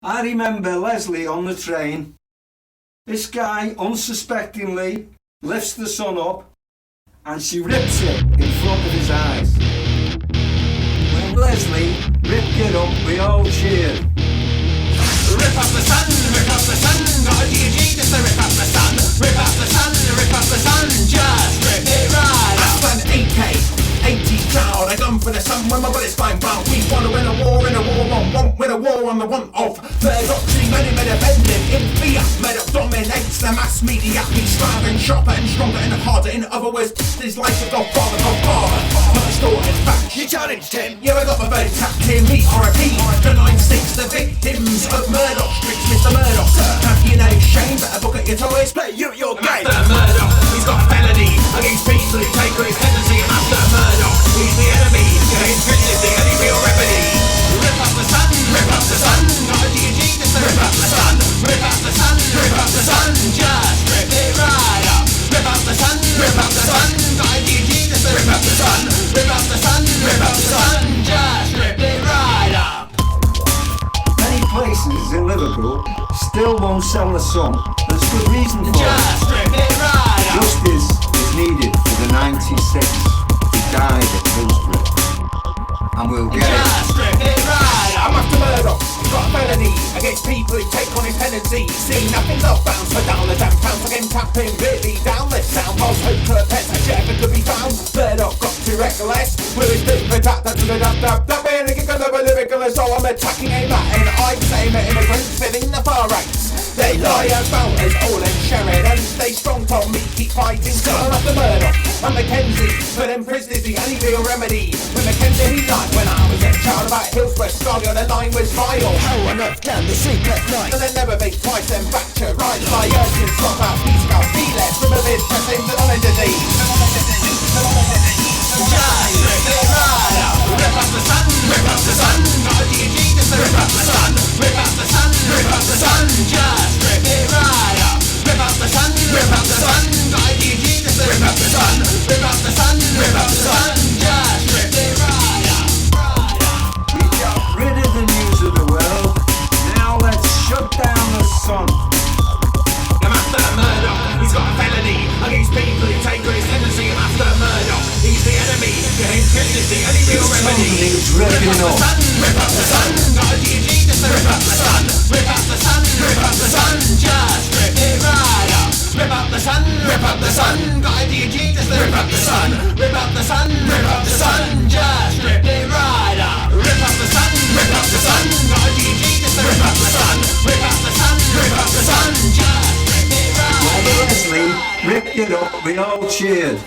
I remember Leslie on the train. This guy unsuspectingly lifts the sun up and she rips it in front of his eyes. When Leslie ripped it up, we all cheered. Rip up the sun, rip up the sun, got a DG just to rip up the sun. Rip up the sun, rip up the sun, just rip it right up. Aslan AK, 80 crowd, I gun for the sun when my bullets flying round. We wanna win a war in a war on want, win a war on the want of. Murdoch, many men are bending in fear. Murdoch dominates the mass media. He's stronger and sharper and stronger and harder. In other words, this life of Godfather, Godfather. My story is back, you challenged him. Yeah, I got my bird tapped here, me R.I.P. The 9-6, the victims of Murdoch streets, Mr. Murdoch. Have you no shame? Better book at your toys, play your game. Master Murdoch, he's got a felony against people who take on his tendency. Master Murdoch, he's the enemy, his business, the only real remedy. Rip up the sun, rip up the sun, got a DG just to rip up the sun. Rip up the sun, rip up the sun, just rip it right up. Rip up the sun, rip up the sun, got a DG just to rip up the sun. Rip up the sun, rip up the sun, just rip it right up. Many places in Liverpool still won't sell the sun. There's good reason for it. Just rip it right up. Justice is needed for the 96 who died at Hillsborough. And we'll get it. Just rip it right up. I'm after Murdoch, he's got a felony against people who take on his tendency. See, nothing's off bounds for down the damn pounds. Again, tapping really down this sound. Whilst hope to a pet that ever could be found. Murdoch got too reckless with his different tap. That's the dab. Being a giggle of a lyrical, so I'm attacking aim at an I aim at immigrants filling the far ranks. They lie about us all and Sheridan and stay strong, told me keep fighting. So I'm after Murdoch and Mackenzie, but then prison is the only real remedy. When Mackenzie he died when I was a child, about Hillsborough story on the line was vile. How on earth can they sleep at night? And then never think twice and fracture right. My urgent swap out, peace out, be left from a bit pressing to knowledge disease. Just rip it right up. Rip up the sun, rip up the sun, got a DG just to rip up the sun. Rip up the sun, rip up the sun, just rip it right up. Rip up the sun, rip up the sun, got a DG just to rip up the sun. Rip up the sun, rip up the sun, just rip it right up. We got rid of the news of the world. Now let's shut down the sun. I'm after Murdoch, he's got a felony against people who take on his tendency. I'm after Murdoch, he's the enemy, his business is the only real remedy. Rip up the sun, rip up the sun, got a DG just to rip up the sun. Rip up the sun, rip up the sun, just rip it right up. Rip up the sun, rip up the sun, got a DG just to rip up the sun. Rip up the sun, rip up the sun, just rip it right up. Rip up the sun, rip up the sun, got a DG just to rip up the sun. Rip up the sun, rip up the sun, just rip it right up. Leslie ripped it up, we all cheered.